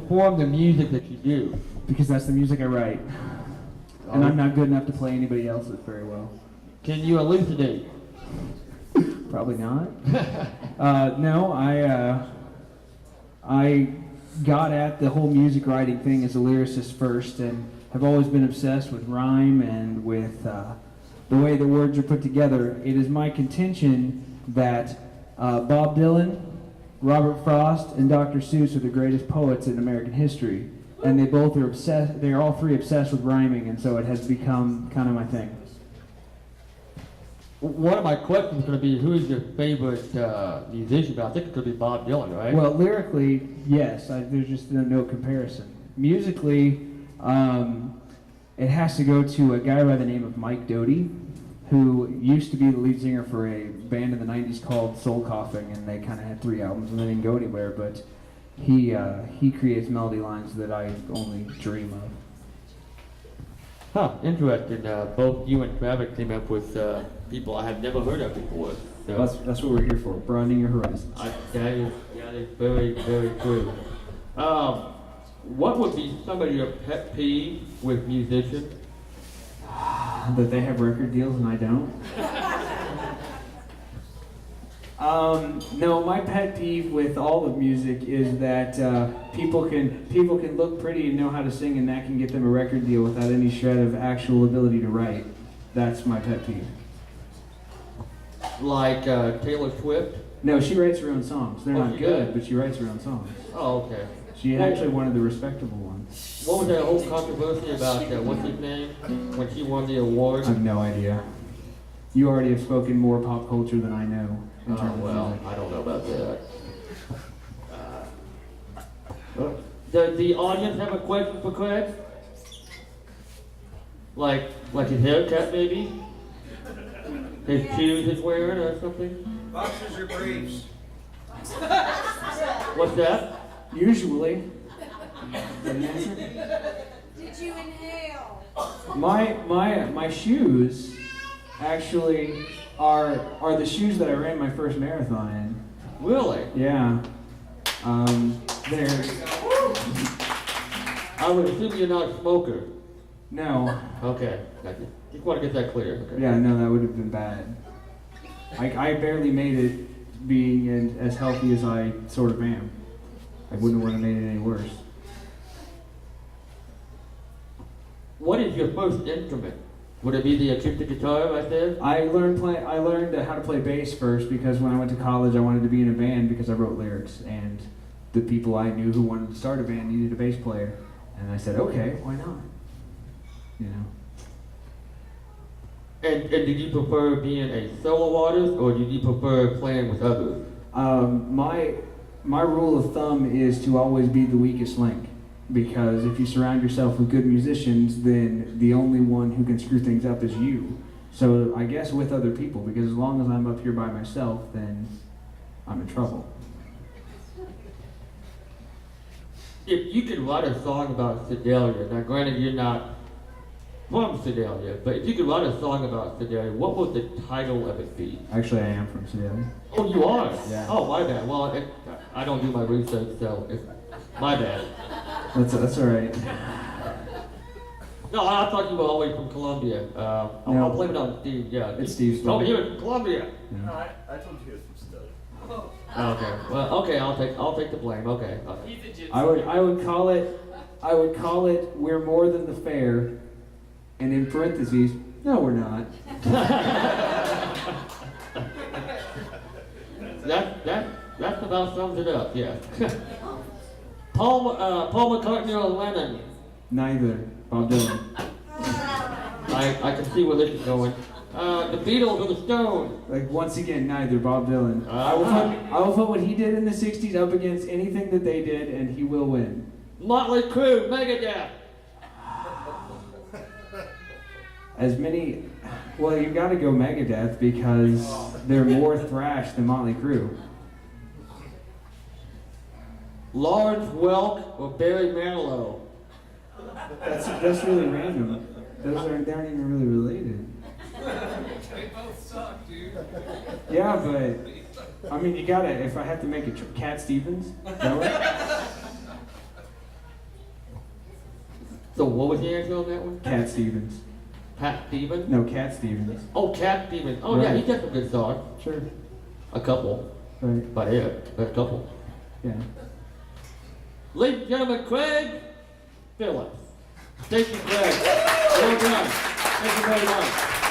perform the music that you do? Because that's the music I write. And I'm not good enough to play anybody else's very well. Can you elucidate? Probably not. No, I got at the whole music writing thing as a lyricist first, and have always been obsessed with rhyme and with the way the words are put together. It is my contention that Bob Dylan, Robert Frost, and Dr. Seuss are the greatest poets in American history, and they both are obsessed. They are all three obsessed with rhyming, and so it has become kind of my thing. One of my questions is going to be, who is your favorite musician? But I think it's going to be Bob Dylan, right? Well, lyrically, yes. There's just no comparison. Musically, it has to go to a guy by the name of Mike Doty, who used to be the lead singer for a band in the 90s called Soul Coughing, and they kind of had 3 albums and they didn't go anywhere, but he creates melody lines that I only dream of. Huh, interesting. Both you and Travis came up with people I have never heard of before. So That's what we're here for, broadening your horizons. that is very, very true. What would be some of your pet peeves with musicians? That they have record deals and I don't? No, my pet peeve with all of music is that people can look pretty and know how to sing, and that can get them a record deal without any shred of actual ability to write. That's my pet peeve. Like Taylor Swift? No, she writes her own songs. They're not she good, does? but she writes her own songs. Oh, okay. She actually one of the respectable ones. What was that whole controversy about, what's his name, when she won the award? I have no idea. You already have spoken more pop culture than I know. In terms of Well, music. I don't know about that. Does the audience have a question for Craig? Like his haircut, maybe? His shoes he's wearing or something? Boxers or briefs? What's that? Usually. An answer? Did you inhale? My shoes actually are the shoes that I ran my first marathon in. Really? Yeah. They're I would assume you're not a smoker. no. Okay, gotcha. Just want to get that clear. Okay. Yeah, no, that would have been bad. I barely made it being as healthy as I sort of am. I wouldn't want to have made it any worse. What is your first instrument? Would it be the acoustic guitar right there? I learned how to play bass first because when I went to college I wanted to be in a band because I wrote lyrics, and the people I knew who wanted to start a band needed a bass player, and I said, okay, why not? You know. And did you prefer being a solo artist, or did you prefer playing with others? My rule of thumb is to always be the weakest link, because if you surround yourself with good musicians, then the only one who can screw things up is you. So I guess with other people, because as long as I'm up here by myself, then I'm in trouble. If you could write a song about Sedalia, now granted you're not from Sedalia, but if you could write a song about Sedalia, what would the title of it be? Actually, I am from Seattle. Oh, you are? Yeah. Oh, my bad. Well, I don't do my research, so it's my bad. That's all right. No, I thought you were all the way from Colombia. I'll blame it on Steve, yeah. It's Steve's Oh, fault. you're from Colombia. No, I told you it was from Study. Oh, okay. Well, okay, I'll take the blame. Okay. I would call it We're More Than the Fair, and in parentheses, no, we're not. That about sums it up. Yeah. Paul McCartney or Lennon? Neither. Bob Dylan. I can see where this is going. The Beatles or the Stones? Like, once again, neither. Bob Dylan. I will put what he did in the 60s up against anything that they did, and he will win. Motley Crue, Megadeth. Well, you gotta go Megadeth because they're more thrash than Motley Crue. Lawrence Welk or Barry Manilow? That's really random. They aren't even really related. They both suck, dude. Yeah, but I mean, you gotta. If I have to make a Cat Stevens, that So what was the answer on that one? Cat Stevens. Pat Stevens? No, Cat Stevens. Oh, Cat Stevens. Oh, yeah, Right. he got some good songs. Sure. A couple. Right. But yeah, a couple. Yeah. Ladies and gentlemen, Craig Phillips. Thank you, Craig. Well done. Thank you very much.